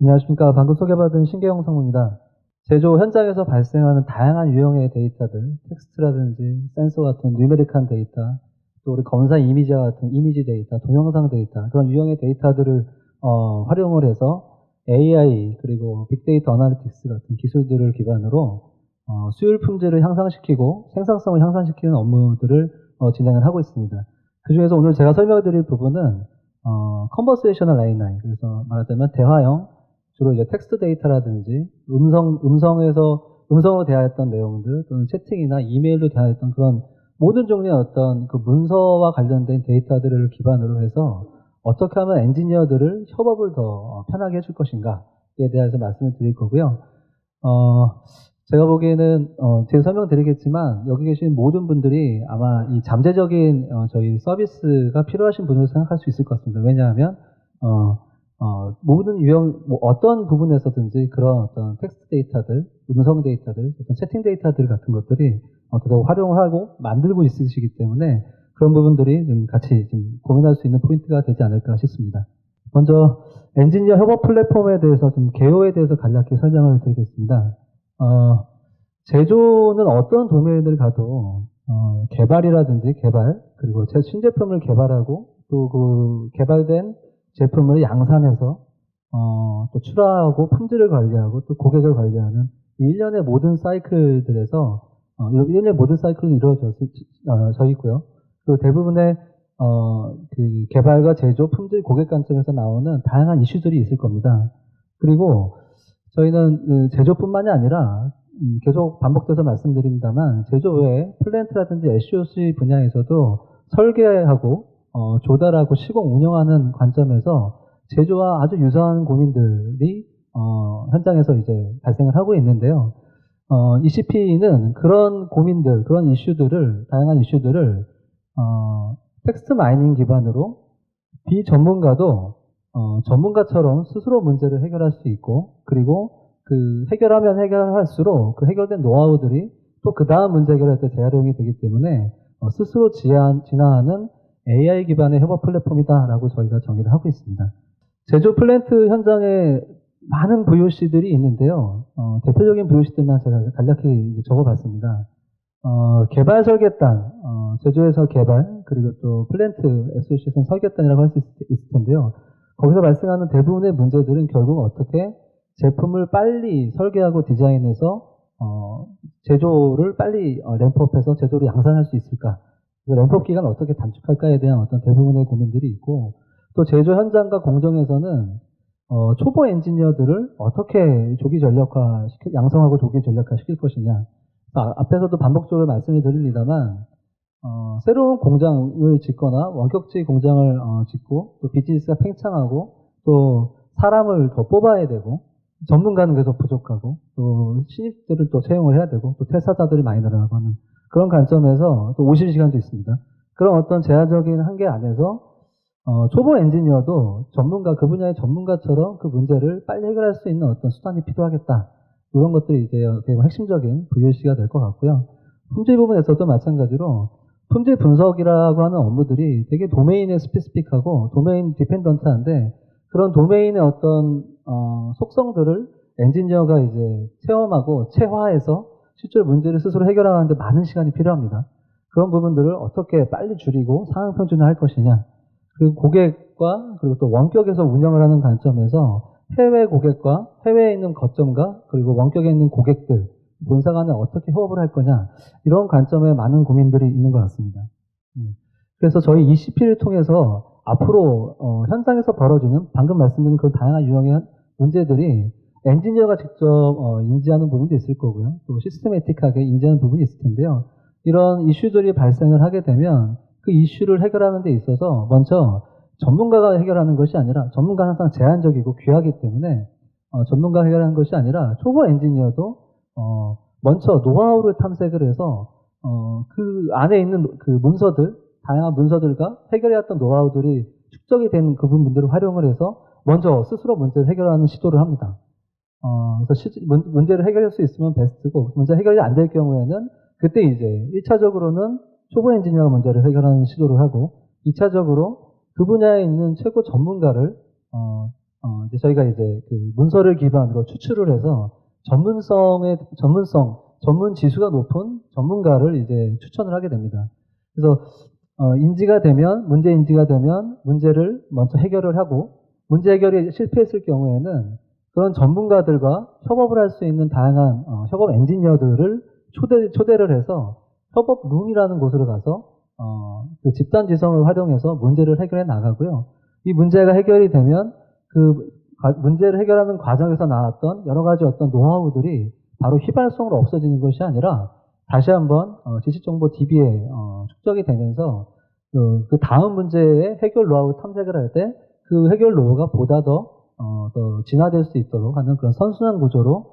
안녕하십니까. 방금 소개받은 신계영 상무입니다. 제조 현장에서 발생하는 다양한 유형의 데이터들, 텍스트라든지 센서 같은 뉴메릭한 데이터, 또 우리 검사 이미지와 같은 이미지 데이터, 동영상 데이터, 그런 유형의 데이터들을 활용을 해서 AI 그리고 빅데이터 어나리틱스 같은 기술들을 기반으로 수율 품질을 향상시키고 생산성을 향상시키는 업무들을 진행을 하고 있습니다. 그 중에서 오늘 제가 설명드릴 부분은 컨버세이셔널 AI, 그래서 말하자면 대화형, 주로 이제 텍스트 데이터라든지 음성으로 대화했던 내용들 또는 채팅이나 이메일로 대화했던 그런 모든 종류의 어떤 그 문서와 관련된 데이터들을 기반으로 해서 어떻게 하면 엔지니어들을 협업을 더 편하게 해줄 것인가에 대해서 말씀을 드릴 거고요. 제가 보기에는 뒤에 설명드리겠지만 여기 계신 모든 분들이 아마 이 잠재적인 저희 서비스가 필요하신 분으로 생각할 수 있을 것 같습니다. 왜냐하면 모든 유형, 어떤 부분에서든지 그런 어떤 텍스트 데이터들, 음성 데이터들, 어떤 채팅 데이터들 같은 것들이 계속 활용을 하고 만들고 있으시기 때문에 그런 부분들이 좀 같이 좀 고민할 수 있는 포인트가 되지 않을까 싶습니다. 먼저 엔지니어 협업 플랫폼에 대해서 좀 개요에 대해서 간략히 설명을 드리겠습니다. 제조는 어떤 도메인을 가도 개발이라든지 그리고 신제품을 개발하고 또 그 개발된 제품을 양산해서 또 출하하고 품질을 관리하고 또 고객을 관리하는 이 일련의 모든 사이클들에서 일련의 모든 사이클이 이루어져 있고요. 그 대부분의 그 개발과 제조, 품질, 고객 관점에서 나오는 다양한 이슈들이 있을 겁니다. 그리고 저희는 그 제조뿐만이 아니라 계속 반복돼서 말씀드립니다만 제조 외에 플랜트라든지 SOC 분야에서도 설계하고 조달하고 시공 운영하는 관점에서 제조와 아주 유사한 고민들이 현장에서 이제 발생을 하고 있는데요. ECP는 그런 고민들, 그런 이슈들을 다양한 이슈들을 텍스트 마이닝 기반으로 비전문가도 전문가처럼 스스로 문제를 해결할 수 있고 그리고 그 해결하면 해결할수록 그 해결된 노하우들이 또 그 다음 문제 해결할 때 재활용이 되기 때문에 스스로 진화하는 AI 기반의 협업 플랫폼이다라고 저희가 정의를 하고 있습니다. 제조 플랜트 현장에 많은 VOC들이 있는데요. 대표적인 VOC들만 제가 간략히 적어봤습니다. 개발 설계단, 제조에서 개발, 그리고 또 플랜트 애소시에이션 설계단이라고 할 수 있을 텐데요. 거기서 발생하는 대부분의 문제들은 결국 어떻게 제품을 빨리 설계하고 디자인해서 제조를 빨리 램프업해서 제조를 양산할 수 있을까? 램프업 기간을 어떻게 단축할까에 대한 어떤 대부분의 고민들이 있고 또 제조 현장과 공정에서는 초보 엔지니어들을 어떻게 양성하고 조기 전력화 시킬 것이냐. 앞에서도 반복적으로 말씀을 드립니다만 새로운 공장을 짓거나 원격지 공장을 짓고 또 비즈니스가 팽창하고 또 사람을 더 뽑아야 되고 전문가는 계속 부족하고 또 신입들을 또 채용을 해야 되고 또 퇴사자들이 많이 늘어나고 하는 그런 관점에서 또 오실 시간도 있습니다. 그런 어떤 제한적인 한계 안에서 초보 엔지니어도 그 분야의 전문가처럼 그 문제를 빨리 해결할 수 있는 어떤 수단이 필요하겠다. 이런 것들이 이제 핵심적인 VOC가 될 것 같고요. 품질 부분에서도 마찬가지로 품질 분석이라고 하는 업무들이 되게 도메인에 스페시픽하고 도메인 디펜던트한데 그런 도메인의 어떤 속성들을 엔지니어가 이제 체험하고 체화해서 실제로 문제를 스스로 해결하는데 많은 시간이 필요합니다. 그런 부분들을 어떻게 빨리 줄이고 상황 평준화할 것이냐. 그리고 고객과 그리고 또 원격에서 운영을 하는 관점에서 해외 고객과 해외에 있는 거점과 그리고 원격에 있는 고객들 본사 간에 어떻게 협업을 할 거냐 이런 관점에 많은 고민들이 있는 것 같습니다. 그래서 저희 ECP를 통해서 앞으로 현장에서 벌어지는 방금 말씀드린 그런 다양한 유형의 문제들이 엔지니어가 직접 인지하는 부분도 있을 거고요. 또 시스테매틱하게 인지하는 부분이 있을 텐데요. 이런 이슈들이 발생을 하게 되면 그 이슈를 해결하는 데 있어서 먼저 전문가가 해결하는 것이 아니라 전문가는 항상 제한적이고 귀하기 때문에 전문가가 해결하는 것이 아니라 초보 엔지니어도 먼저 노하우를 탐색을 해서 그 안에 있는 그 문서들 다양한 문서들과 해결해왔던 노하우들이 축적이 된 그 부분들을 활용을 해서 먼저 스스로 문제를 해결하는 시도를 합니다. 그래서 문제를 해결할 수 있으면 베스트고 문제 해결이 안 될 경우에는 그때 이제 1차적으로는 초보 엔지니어가 문제를 해결하는 시도를 하고 2차적으로 그 분야에 있는 최고 전문가를 이제 저희가 이제 그 문서를 기반으로 추출을 해서 전문 지수가 높은 전문가를 이제 추천을 하게 됩니다. 그래서 문제 인지가 되면 문제를 먼저 해결을 하고, 문제 해결이 실패했을 경우에는 그런 전문가들과 협업을 할 수 있는 다양한 협업 엔지니어들을 초대를 해서 협업룸이라는 곳으로 가서 그 집단 지성을 활용해서 문제를 해결해 나가고요. 이 문제가 해결이 되면 그 문제를 해결하는 과정에서 나왔던 여러 가지 어떤 노하우들이 바로 휘발성으로 없어지는 것이 아니라 다시 한번 지식정보 DB에 축적이 되면서 그 다음 문제의 해결 노하우 탐색을 할 때 그 해결 노하우가 보다 더 진화될 수 있도록 하는 그런 선순환 구조로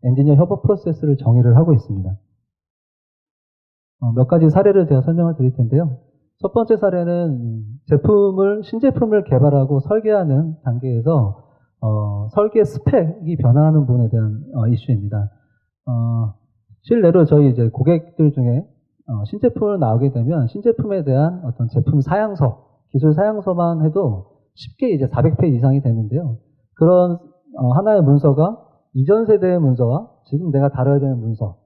엔지니어 협업 프로세스를 정의를 하고 있습니다. 몇 가지 사례를 제가 설명을 드릴 텐데요. 첫 번째 사례는 신제품을 개발하고 설계하는 단계에서 설계 스펙이 변화하는 부분에 대한 이슈입니다. 실례로 저희 이제 고객들 중에 신제품을 나오게 되면 신제품에 대한 어떤 제품 사양서, 기술 사양서만 해도 쉽게 이제 400페이지 이상이 되는데요. 그런 하나의 문서가 이전 세대의 문서와 지금 내가 다뤄야 되는 문서,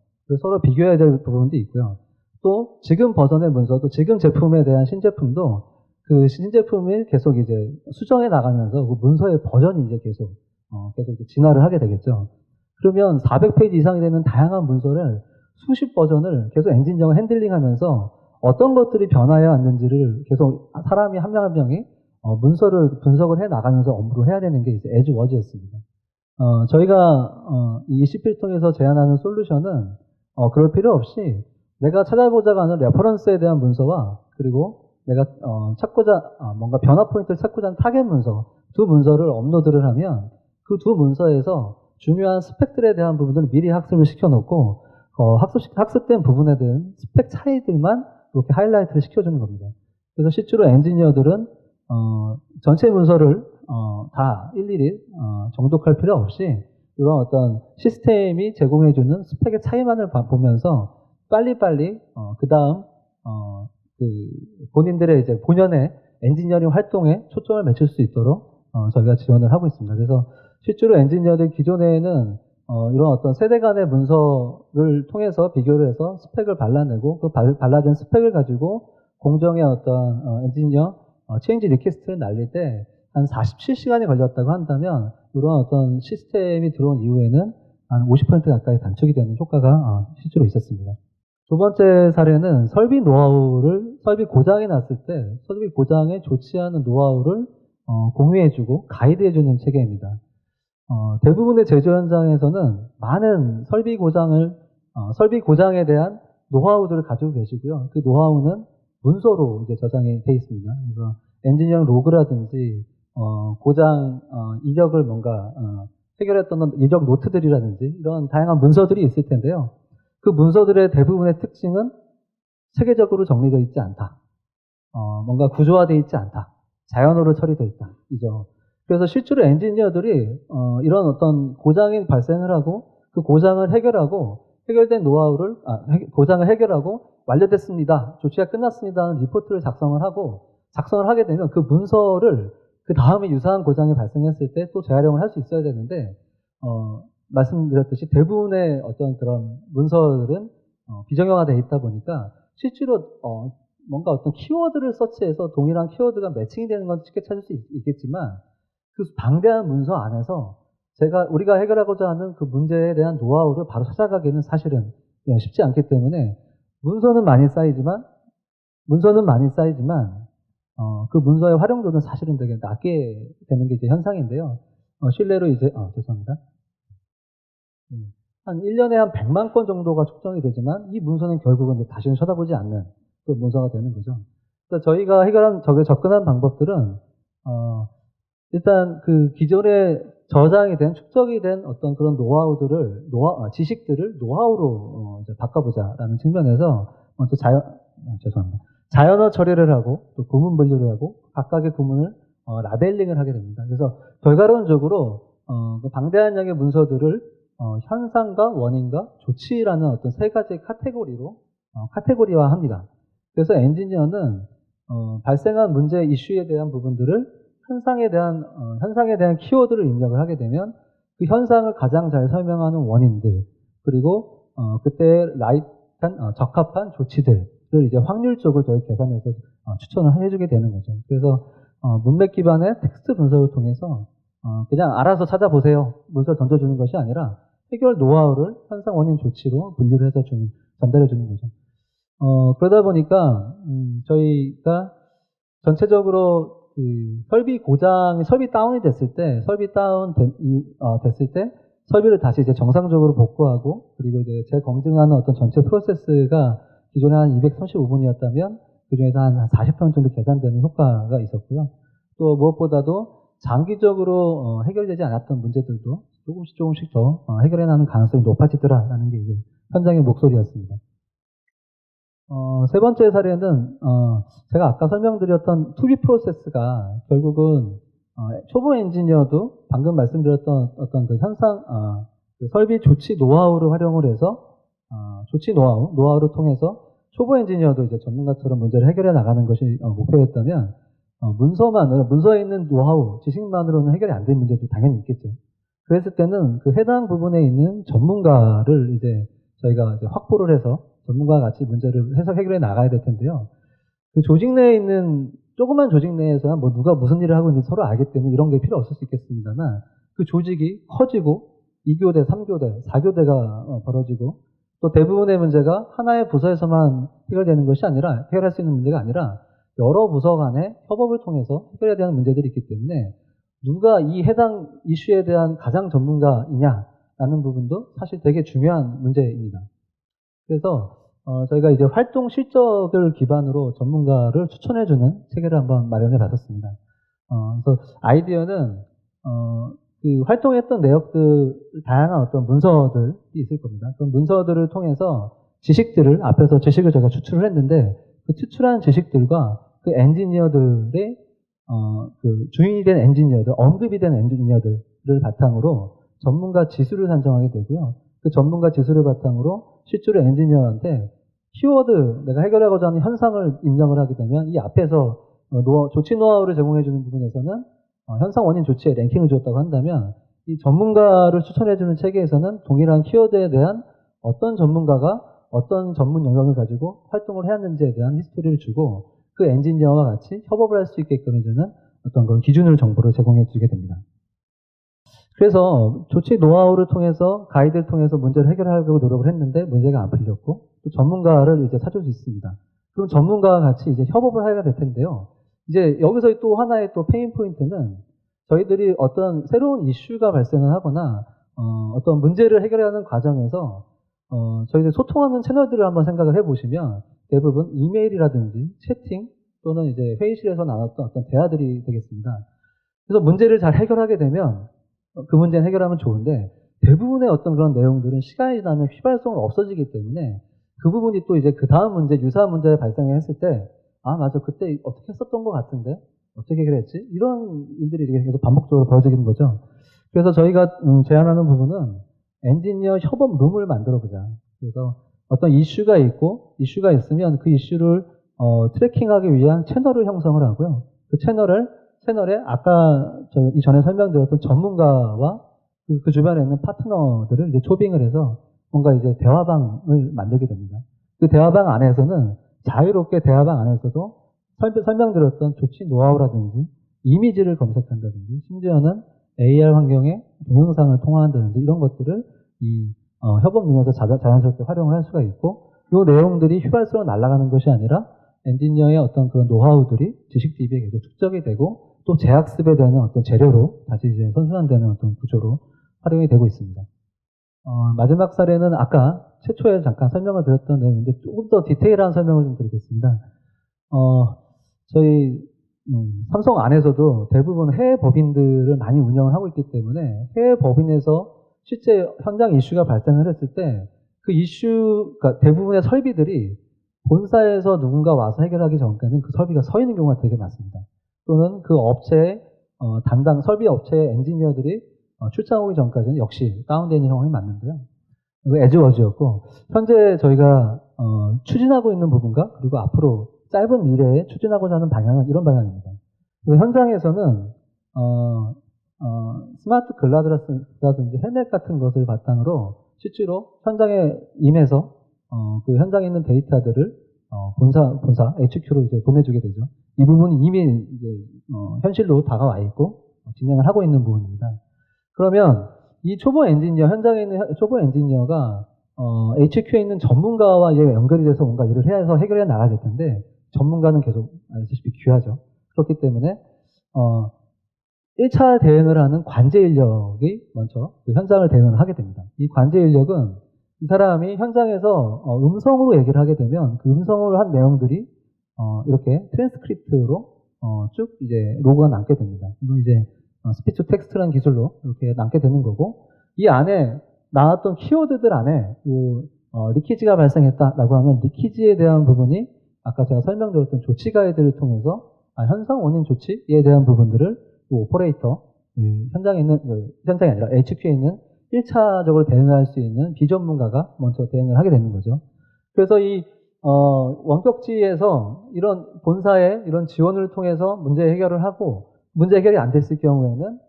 서로 비교해야 될 부분도 있고요. 또 지금 버전의 문서도 지금 제품에 대한 신제품도 그 신제품이 계속 이제 수정해 나가면서 그 문서의 버전이 이제 계속 진화를 하게 되겠죠. 그러면 400페이지 이상이 되는 다양한 문서를 수십 버전을 계속 엔지니어가 핸들링하면서 어떤 것들이 변화해야 왔는지를 계속 사람이 한 명 한 명이 문서를 분석을 해 나가면서 업무를 해야 되는 게 이제 에즈워즈였습니다. 저희가 이 ECP를 통해서 제안하는 솔루션은 그럴 필요 없이 내가 찾아보자가 하는 레퍼런스에 대한 문서와 그리고 내가 뭔가 변화 포인트를 찾고자 하는 타겟 문서, 두 문서를 업로드를 하면 그 두 문서에서 중요한 스펙들에 대한 부분들을 미리 학습을 시켜놓고 학습된 부분에 대한 스펙 차이들만 이렇게 하이라이트를 시켜주는 겁니다. 그래서 실제로 엔지니어들은 전체 문서를 다 일일이 정독할 필요 없이 이런 어떤 시스템이 제공해주는 스펙의 차이만을 보면서 빨리빨리 그 다음 본인들의 이제 본연의 엔지니어링 활동에 초점을 맞출 수 있도록 저희가 지원을 하고 있습니다. 그래서 실제로 엔지니어들 기존에는 이런 어떤 세대 간의 문서를 통해서 비교를 해서 스펙을 발라내고 그 발라진 스펙을 가지고 공정의 어떤 엔지니어 체인지 리퀘스트를 날릴 때 한 47시간이 걸렸다고 한다면 이런 어떤 시스템이 들어온 이후에는 한 50% 가까이 단축이 되는 효과가 실제로 있었습니다. 두 번째 사례는 설비 고장이 났을 때 설비 고장에 좋지 않은 노하우를 공유해주고 가이드해주는 체계입니다. 대부분의 제조 현장에서는 많은 설비 고장에 대한 노하우들을 가지고 계시고요. 그 노하우는 문서로 이제 저장이 되어 있습니다. 그래서 엔지니어링 로그라든지 고장 이력을 뭔가 해결했던 이력 노트들이라든지 이런 다양한 문서들이 있을 텐데요. 그 문서들의 대부분의 특징은 체계적으로 정리되어 있지 않다. 뭔가 구조화되어 있지 않다. 자연어로 처리되어 있다. 이죠. 그래서 실제로 엔지니어들이 이런 어떤 고장이 발생을 하고 그 고장을 해결하고 해결된 노하우를 고장을 해결하고 완료됐습니다. 조치가 끝났습니다. 하는 리포트를 작성을 하게 되면 그 문서를 그 다음에 유사한 고장이 발생했을 때 또 재활용을 할 수 있어야 되는데 말씀드렸듯이 대부분의 어떤 그런 문서들은 비정형화되어 있다 보니까 실제로 뭔가 어떤 키워드를 서치해서 동일한 키워드가 매칭이 되는 건 쉽게 찾을 수 있겠지만 그 방대한 문서 안에서 우리가 해결하고자 하는 그 문제에 대한 노하우를 바로 찾아가기는 사실은 쉽지 않기 때문에 문서는 많이 쌓이지만 그 문서의 활용도는 사실은 되게 낮게 되는 게 이제 현상인데요. 실례로 이제 죄송합니다. 한 1년에 한 100만 건 정도가 축적이 되지만 이 문서는 결국은 다시는 쳐다보지 않는 그 문서가 되는 거죠. 그래서 저희가 접근한 방법들은 일단 그 기존에 저장이 된 축적이 된 어떤 그런 지식들을 노하우로 이제 바꿔보자라는 측면에서 먼저 자연어 처리를 하고 또 구문 분류를 하고 각각의 구문을 라벨링을 하게 됩니다. 그래서 결과론적으로 그 방대한 양의 문서들을 현상과 원인과 조치라는 어떤 세 가지 카테고리화합니다. 그래서 엔지니어는 발생한 문제 이슈에 대한 부분들을 현상에 대한 키워드를 입력을 하게 되면 그 현상을 가장 잘 설명하는 원인들, 그리고 그때 적합한 조치들을 이제 확률적으로 저희 계산해서 추천을 해주게 되는 거죠. 그래서 문맥 기반의 텍스트 분석을 통해서 그냥 알아서 찾아보세요 문서를 던져주는 것이 아니라 해결 노하우를 현상 원인 조치로 분류를 해서 전달해 주는 거죠. 그러다 보니까 저희가 전체적으로 그 설비 다운이 됐을 때, 됐을 때 설비를 다시 이제 정상적으로 복구하고, 그리고 이제 재검증하는 어떤 전체 프로세스가 기존에 한 235분이었다면 그중에서 한 40분 정도 계산되는 효과가 있었고요. 또 무엇보다도 장기적으로 해결되지 않았던 문제들도 조금씩 더 해결해 나가는 가능성이 높아지더라라는 게 이제 현장의 목소리였습니다. 세 번째 사례는 제가 아까 설명드렸던 투비 프로세스가 결국은 초보 엔지니어도 방금 말씀드렸던 어떤 그 그 설비 조치 노하우를 활용을 해서 조치 노하우를 통해서 초보 엔지니어도 이제 전문가처럼 문제를 해결해 나가는 것이 목표였다면 문서에 있는 노하우, 지식만으로는 해결이 안 되는 문제도 당연히 있겠죠. 그랬을 때는 그 해당 부분에 있는 전문가를 이제 저희가 이제 확보를 해서 전문가와 같이 문제를 해결해 나가야 될 텐데요. 그 조직 내에 있는 조그만 조직 내에서는 뭐 누가 무슨 일을 하고 있는지 서로 알기 때문에 이런 게 필요 없을 수 있겠습니다만, 그 조직이 커지고 2교대, 3교대, 4교대가 벌어지고 또 대부분의 문제가 하나의 부서에서만 해결되는 것이 아니라, 해결할 수 있는 문제가 아니라 여러 부서 간의 협업을 통해서 해결해야 되는 문제들이 있기 때문에 누가 이 해당 이슈에 대한 가장 전문가이냐라는 부분도 사실 되게 중요한 문제입니다. 그래서 저희가 이제 활동 실적을 기반으로 전문가를 추천해주는 체계를 한번 마련해 봤었습니다. 그래서 아이디어는 그 활동했던 내역들, 다양한 어떤 문서들이 있을 겁니다. 그런 문서들을 통해서 앞에서 지식을 제가 추출을 했는데, 그 추출한 지식들과 그 엔지니어들의 그 주인이 된 엔지니어들, 언급이 된 엔지니어들을 바탕으로 전문가 지수를 산정하게 되고요. 그 전문가 지수를 바탕으로 실제로 엔지니어한테 키워드, 내가 해결하고자 하는 현상을 입력을 하게 되면 이 앞에서 조치 노하우를 제공해주는 부분에서는 현상 원인 조치에 랭킹을 줬다고 한다면, 이 전문가를 추천해주는 체계에서는 동일한 키워드에 대한 어떤 전문가가 어떤 전문 영역을 가지고 활동을 해왔는지에 대한 히스토리를 주고 그 엔지니어와 같이 협업을 할 수 있게끔 해주는 어떤 그런 정보를 제공해 주게 됩니다. 그래서 조치 노하우를 통해서, 가이드를 통해서 문제를 해결하려고 노력을 했는데 문제가 안 풀렸고, 또 전문가를 이제 찾을 수 있습니다. 그럼 전문가와 같이 이제 협업을 하게 될 텐데요. 이제 여기서 또 하나의 또 페인 포인트는, 저희들이 어떤 새로운 이슈가 발생을 하거나 어떤 문제를 해결하는 과정에서 저희들 소통하는 채널들을 한번 생각을 해보시면 대부분 이메일이라든지 채팅 또는 이제 회의실에서 나눴던 어떤 대화들이 되겠습니다. 그래서 문제를 잘 해결하게 되면 그 문제는 해결하면 좋은데, 대부분의 어떤 그런 내용들은 시간이 지나면 휘발성은 없어지기 때문에 그 부분이 또 이제 그 다음 문제, 유사한 문제를 발생했을 때, 맞아, 그때 어떻게 했었던 것 같은데 어떻게 해결했지? 이런 일들이 계속 반복적으로 벌어지는 거죠. 그래서 저희가 제안하는 부분은 엔지니어 협업 룸을 만들어 보자. 그래서 어떤 이슈가 있으면 그 이슈를 트래킹하기 위한 채널을 형성을 하고요. 그 채널에 아까 이전에 설명드렸던 전문가와 그 주변에 있는 파트너들을 이제 초빙을 해서 뭔가 이제 대화방을 만들게 됩니다. 그 대화방 안에서는 자유롭게 대화방 안에서도 설명드렸던 조치 노하우라든지 이미지를 검색한다든지, 심지어는 AR 환경에 동영상을 통화한다든지 이런 것들을 이 협업 룸에서 자연스럽게 활용을 할 수가 있고, 이 내용들이 휘발성으로 날아가는 것이 아니라 엔지니어의 어떤 그런 노하우들이 지식 DB에 계속 축적이 되고 또 재학습에 대한 어떤 재료로 다시 이제 선순환되는 어떤 구조로 활용이 되고 있습니다. 마지막 사례는 아까 최초에 잠깐 설명을 드렸던 내용인데 조금 더 디테일한 설명을 좀 드리겠습니다. 저희 삼성 안에서도 대부분 해외 법인들을 많이 운영을 하고 있기 때문에 해외 법인에서 실제 현장 이슈가 발생을 했을 때 그 그러니까 대부분의 설비들이 본사에서 누군가 와서 해결하기 전까지는 그 설비가 서 있는 경우가 되게 많습니다. 또는 그 업체의 설비 업체의 엔지니어들이 출장 오기 전까지는 역시 다운되어 있는 상황이 맞는데요. 애즈워즈였고, 현재 저희가 추진하고 있는 부분과 그리고 앞으로 짧은 미래에 추진하고자 하는 방향은 이런 방향입니다. 그래서 현장에서는 스마트 글라스라든지 헬멧 같은 것을 바탕으로 실제로 현장에 임해서 그 현장에 있는 데이터들을 본사 HQ로 이제 보내주게 되죠. 이 부분이 이미 이제 현실로 다가와 있고 진행을 하고 있는 부분입니다. 그러면 이 초보 엔지니어, 현장에 있는 초보 엔지니어가 HQ에 있는 전문가와 이제 연결이 돼서 뭔가 일을 해야 해서 해결해 나가야 될 텐데, 전문가는 계속 아시다시피 귀하죠. 그렇기 때문에 1차 대응을 하는 관제 인력이 먼저 그 현장을 대응을 하게 됩니다. 이 관제 인력은 이 사람이 현장에서 음성으로 얘기를 하게 되면 그 음성으로 한 내용들이 이렇게 트랜스크립트로 쭉 이제 로그가 남게 됩니다. 이건 이제 스피치 투 텍스트라는 기술로 이렇게 남게 되는 거고, 이 안에 나왔던 키워드들 안에 리키지가 발생했다라고 하면 리키지에 대한 부분이 아까 제가 설명드렸던 조치 가이드를 통해서 현상 원인 조치에 대한 부분들을 오퍼레이터, 현장에 아니라 HQ에 있는 1차적으로 대응할 수 있는 비전문가가 먼저 대응을 하게 되는 거죠. 그래서 이 원격지에서 이런 본사의 이런 지원을 통해서 문제 해결을 하고, 문제 해결이 안 됐을 경우에는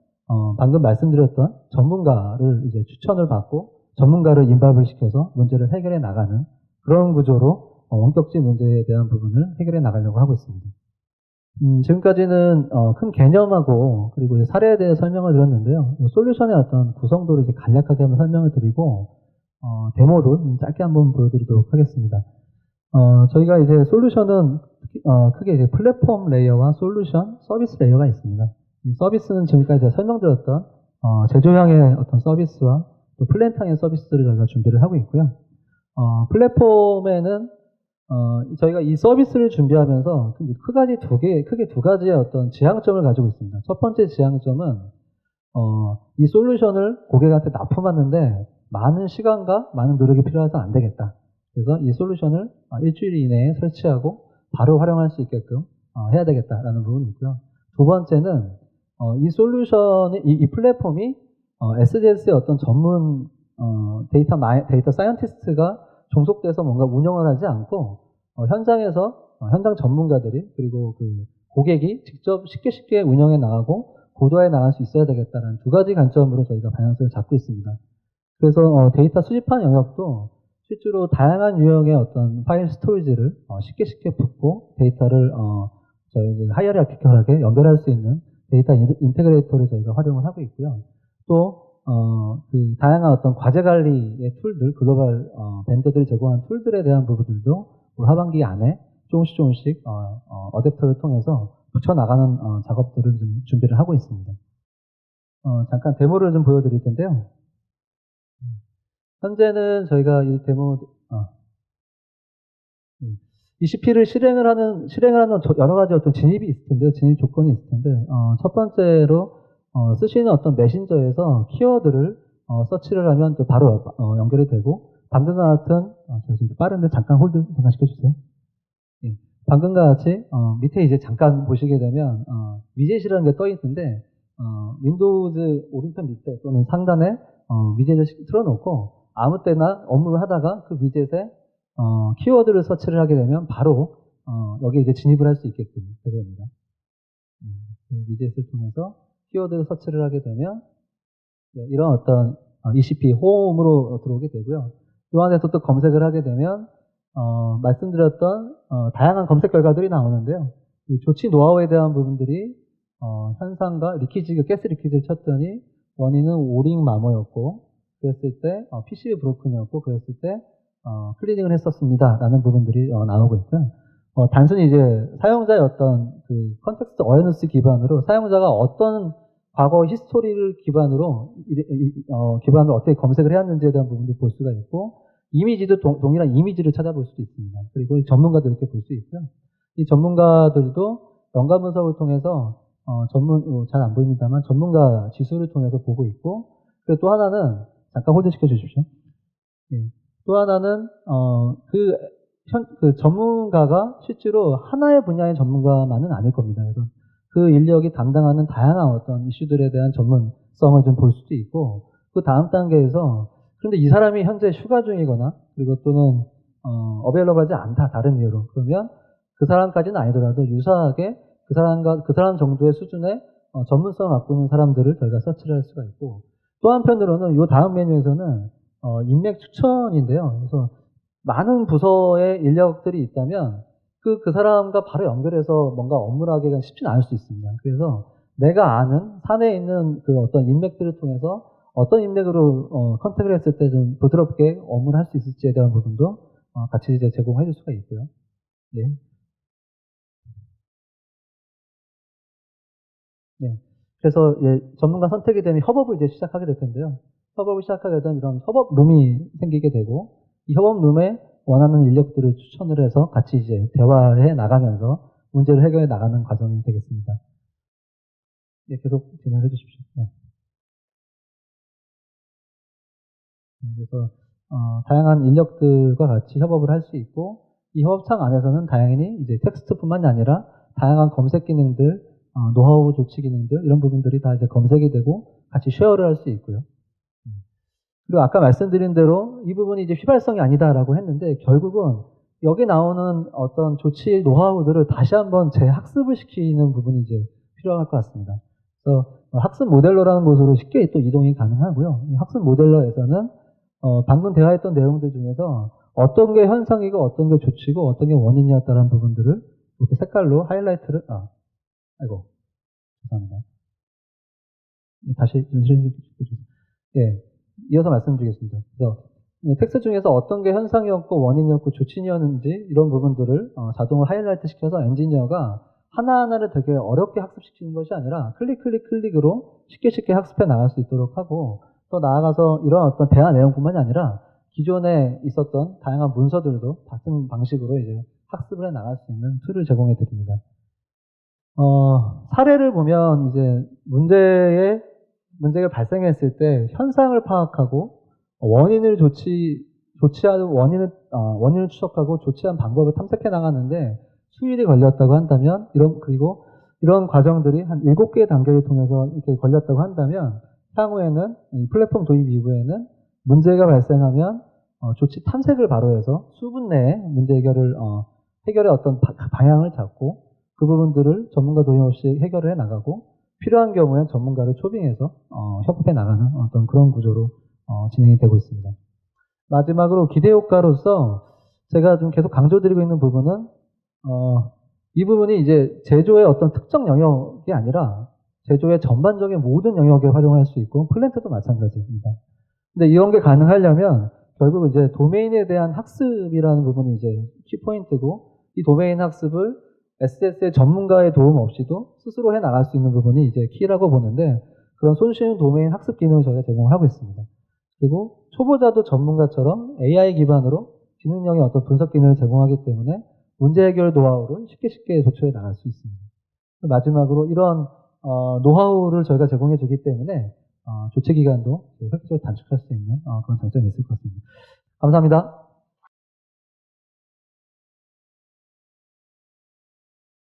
방금 말씀드렸던 전문가를 이제 추천을 받고 전문가를 인발을 시켜서 문제를 해결해 나가는 그런 구조로 원격지 문제에 대한 부분을 해결해 나가려고 하고 있습니다. 지금까지는 큰 개념하고 그리고 사례에 대해 설명을 드렸는데요. 솔루션의 어떤 구성도를 이제 간략하게 한번 설명을 드리고 데모를 짧게 한번 보여드리도록 하겠습니다. 저희가 이제 솔루션은 크게 이제 플랫폼 레이어와 솔루션, 서비스 레이어가 있습니다. 이 서비스는 지금까지 제가 설명드렸던 제조형의 어떤 서비스와 또 플랜탕의 서비스를 저희가 준비를 하고 있고요. 플랫폼에는 저희가 이 서비스를 준비하면서 크게 두 가지의 어떤 지향점을 가지고 있습니다. 첫 번째 지향점은 이 솔루션을 고객한테 납품하는데 많은 시간과 많은 노력이 필요해서 안 되겠다. 그래서 이 솔루션을 일주일 이내에 설치하고 바로 활용할 수 있게끔 해야 되겠다라는 부분이 있고요. 두 번째는 이 솔루션이 이 플랫폼이 SDS의 어떤 전문 데이터 사이언티스트가 종속돼서 뭔가 운영을 하지 않고 현장에서 현장 전문가들이 그리고 그 고객이 직접 쉽게 운영해 나가고 고도화해 나갈 수 있어야 되겠다는 두 가지 관점으로 저희가 방향성을 잡고 있습니다. 그래서 데이터 수집한 영역도 실제로 다양한 유형의 어떤 파일 스토리지를 쉽게 붙고 데이터를 저희 하이어리키컬하게 연결할 수 있는 데이터 인테그레이터를 저희가 활용을 하고 있고요. 또 그 다양한 어떤 과제 관리의 툴들, 글로벌 벤더들이 제공한 툴들에 대한 부분들도 올 하반기 안에 조금씩 어댑터를 통해서 붙여나가는 작업들을 좀 준비를 하고 있습니다. 잠깐 데모를 좀 보여드릴 텐데요. 현재는 저희가 이 데모 ECP를 실행을 하는 여러 가지 어떤 진입이 있을 텐데요. 진입 조건이 있을 텐데 첫 번째로 쓰시는 어떤 메신저에서 키워드를 서치를 하면 또 바로 연결이 되고, 방금과 같은 좀 빠른데 잠깐 홀드 잠깐 시켜주세요. 예, 방금과 같이 밑에 이제 잠깐 보시게 되면 위젯이라는 게 떠 있는데 윈도우즈 오른편 밑에 또는 상단에 위젯을 틀어놓고 아무 때나 업무를 하다가 그 위젯에 키워드를 서치를 하게 되면 바로 여기 이제 진입을 할 수 있게끔 되됩니다. 위젯을 통해서 키워드 서치를 하게 되면 이런 어떤 ECP 홈으로 들어오게 되고요. 이 안에서 또 검색을 하게 되면 말씀드렸던 다양한 검색 결과들이 나오는데요. 이 조치 노하우에 대한 부분들이 현상과 가스 리키지를 쳤더니 원인은 오링 마모였고, 그랬을 때 PCB 브로큰이었고, 그랬을 때 클리닝을 했었습니다 라는 부분들이 나오고 있고요. 단순히 이제 사용자의 어떤 그 컨텍스트 어웨어너스 기반으로 사용자가 어떤 과거 히스토리를 기반으로 어떻게 검색을 해왔는지에 대한 부분도 볼 수가 있고, 이미지도 동일한 이미지를 찾아볼 수도 있습니다. 그리고 전문가들 이렇게 볼 수 있고요. 이 전문가들도 연관 분석을 통해서 잘 안 보입니다만 전문가 지수를 통해서 보고 있고, 그리고 또 하나는 잠깐 홀드 시켜 주십시오. 예. 또 하나는 그 전문가가 실제로 하나의 분야의 전문가만은 아닐 겁니다. 그래서 그 인력이 담당하는 다양한 어떤 이슈들에 대한 전문성을 좀 볼 수도 있고, 그 다음 단계에서 그런데 이 사람이 현재 휴가 중이거나 그리고 또는 어베일러블하지 않다 다른 이유로, 그러면 그 사람까지는 아니더라도 유사하게 그 사람 정도의 수준의 전문성을 갖고 있는 사람들을 저희가 서치를 할 수가 있고, 또 한편으로는 이 다음 메뉴에서는 인맥 추천인데요. 그래서 많은 부서의 인력들이 있다면 그 사람과 바로 연결해서 뭔가 업무를 하기가 쉽지는 않을 수 있습니다. 그래서 내가 아는 사내에 있는 그 어떤 인맥들을 통해서 어떤 인맥으로 컨택을 했을 때 좀 부드럽게 업무를 할 수 있을지에 대한 부분도 같이 이제 제공해 줄 수가 있고요. 예. 네. 그래서 전문가 선택이 되면 협업을 이제 시작하게 될 텐데요. 협업을 시작하게 되면 이런 협업룸이 생기게 되고, 이 협업룸에 원하는 인력들을 추천을 해서 같이 이제 대화해 나가면서 문제를 해결해 나가는 과정이 되겠습니다. 예, 계속 진행해 주십시오. 네. 그래서 다양한 인력들과 같이 협업을 할 수 있고, 이 협업창 안에서는 다행히 이제 텍스트뿐만이 아니라 다양한 검색 기능들, 노하우 조치 기능들 이런 부분들이 다 이제 검색이 되고 같이 쉐어를 할 수 있고요. 그리고 아까 말씀드린 대로 이 부분이 이제 휘발성이 아니다라고 했는데, 결국은 여기 나오는 어떤 조치 노하우들을 다시 한번 재학습을 시키는 부분이 이제 필요할 것 같습니다. 그래서 학습 모델러라는 곳으로 쉽게 또 이동이 가능하고요. 이 학습 모델러에서는 방금 대화했던 내용들 중에서 어떤 게 현상이고 어떤 게 조치고 어떤 게 원인이었다는 부분들을 이렇게 색깔로 하이라이트를 아이고 죄송합니다. 다시 좀 실행해 주세요. 예, 이어서 말씀드리겠습니다. 그래서 텍스트 중에서 어떤 게 현상이었고 원인이었고 조치였는지 이런 부분들을 자동으로 하이라이트 시켜서 엔지니어가 하나하나를 되게 어렵게 학습시키는 것이 아니라 클릭으로 쉽게 학습해 나갈 수 있도록 하고, 또 나아가서 이런 어떤 대화 내용뿐만이 아니라 기존에 있었던 다양한 문서들도 같은 방식으로 이제 학습을 해 나갈 수 있는 툴을 제공해 드립니다. 사례를 보면 이제 문제가 발생했을 때 현상을 파악하고 원인을 원인을 추적하고 조치한 방법을 탐색해 나가는데 수일이 걸렸다고 한다면, 그리고 이런 과정들이 한 7개의 단계를 통해서 이렇게 걸렸다고 한다면, 향후에는 이 플랫폼 도입 이후에는 문제가 발생하면 조치 탐색을 바로 해서 수분 내에 문제 해결의 어떤 방향을 잡고 그 부분들을 전문가 도움 없이 해결을 해 나가고, 필요한 경우엔 전문가를 초빙해서 협업해 나가는 어떤 그런 구조로 진행이 되고 있습니다. 마지막으로 기대 효과로서 제가 좀 계속 강조드리고 있는 부분은 이 부분이 이제 제조의 어떤 특정 영역이 아니라 제조의 전반적인 모든 영역에 활용할 수 있고, 플랜트도 마찬가지입니다. 근데 이런 게 가능하려면 결국 이제 도메인에 대한 학습이라는 부분이 이제 키포인트고, 이 도메인 학습을 SS의 전문가의 도움 없이도 스스로 해 나갈 수 있는 부분이 이제 키라고 보는데, 그런 손쉬운 도메인 학습 기능을 저희가 제공하고 있습니다. 그리고 초보자도 전문가처럼 AI 기반으로 지능형의 어떤 분석 기능을 제공하기 때문에 문제 해결 노하우를 쉽게 도출해 나갈 수 있습니다. 마지막으로 이런 노하우를 저희가 제공해 주기 때문에 조치 기간도 획기적으로 단축할 수 있는 그런 장점이 있을 것 같습니다. 감사합니다.